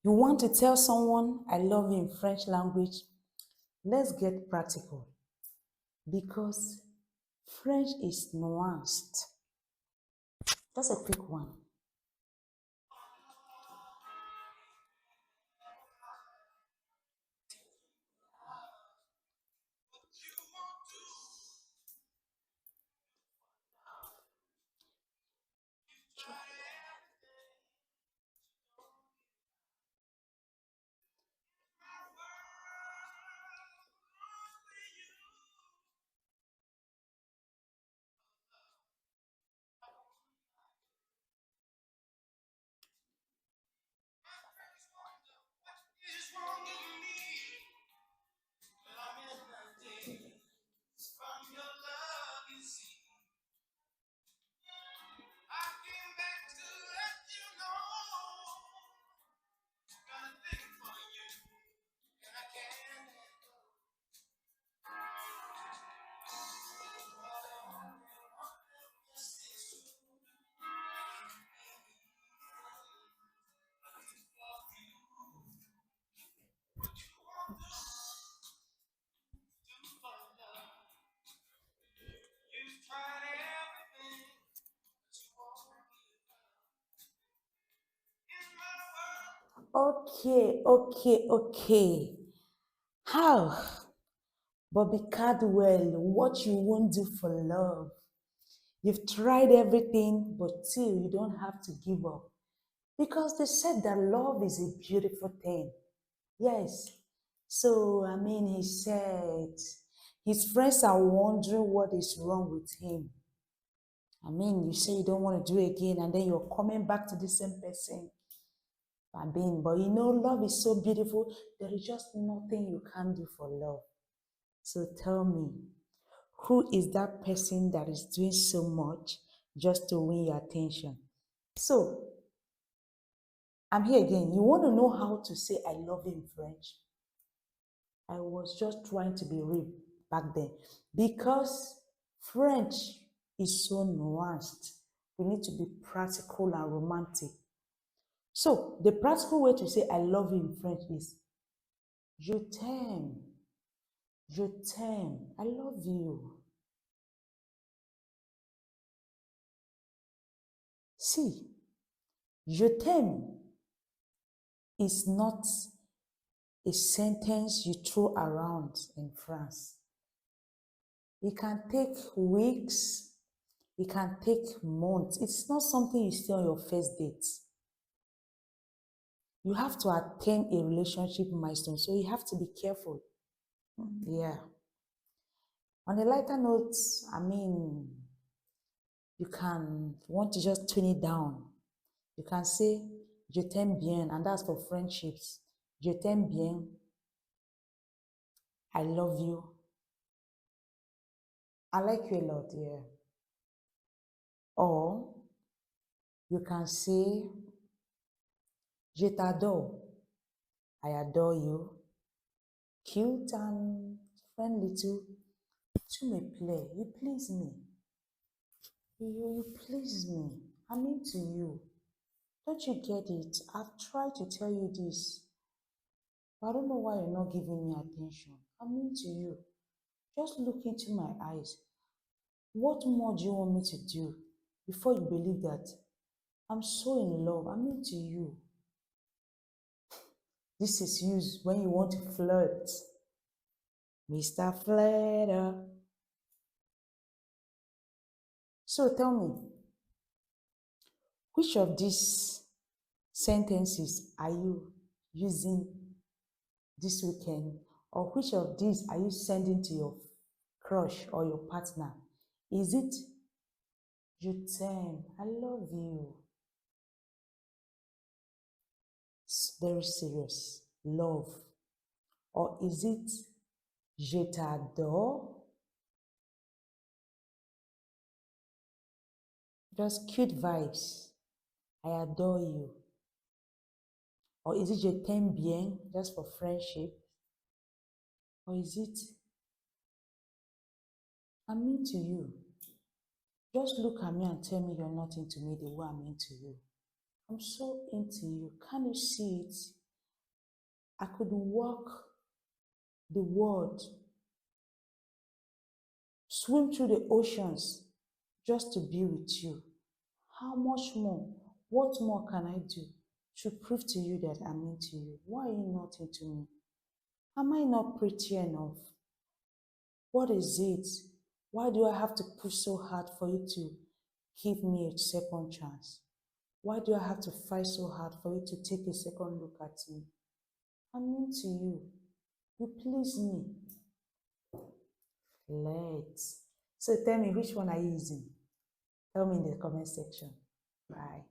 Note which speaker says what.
Speaker 1: You want to tell someone, I love you in French language? Let's get practical because French is nuanced. Just a quick one. Okay. How? Bobby Caldwell, what you won't do for love. You've tried everything, but still you don't have to give up. Because they said that love is a beautiful thing. Yes. So, he said his friends are wondering what is wrong with him. You say you don't want to do it again, and then you're coming back to the same person. But love is so beautiful. There is just nothing you can do for love. So tell me, who is that person that is doing so much just to win your attention? So, I'm here again. You want to know how to say I love you in French? I was just trying to be real back then because French is so nuanced. We need to be practical and romantic. So, the practical way to say I love you in French is Je t'aime. Je t'aime. I love you. See, je t'aime is not a sentence you throw around in France. It can take weeks, it can take months. It's not something you say on your first date. You have to attain a relationship milestone, so you have to be careful. Yeah. On a lighter note, you can want to just tune it down. You can say, Je t'aime bien, and that's for friendships. Je t'aime bien. I love you. I like you a lot, yeah. Or you can say, Je t'adore. I adore you. Cute and friendly too. Tu me plais. You please me. You please me. I'm into you. Don't you get it? I've tried to tell you this. But I don't know why you're not giving me attention. I'm into you. Just look into my eyes. What more do you want me to do before you believe that I'm so in love? I'm into you. This is used when you want to flirt. Mr. Flirter. So tell me, which of these sentences are you using this weekend? Or which of these are you sending to your crush or your partner? Is it, Je t'aime, I love you? It's very serious, love. Or is it, Je t'adore? Just cute vibes. I adore you. Or is it, Je t'aime bien, just for friendship? Or is it, I'm into you? Just look at me and tell me you're not into me the way I'm into you. I'm so into you. Can't you see it? I could walk the world, swim through the oceans just to be with you. How much more? What more can I do to prove to you that I'm into you? Why are you not into me? Am I not pretty enough? What is it? Why do I have to push so hard for you to give me a second chance? Why do I have to fight so hard for you to take a second look at me? I'm into you. You please me. Let's. So tell me, which one are you using? Tell me in the comment section. Bye.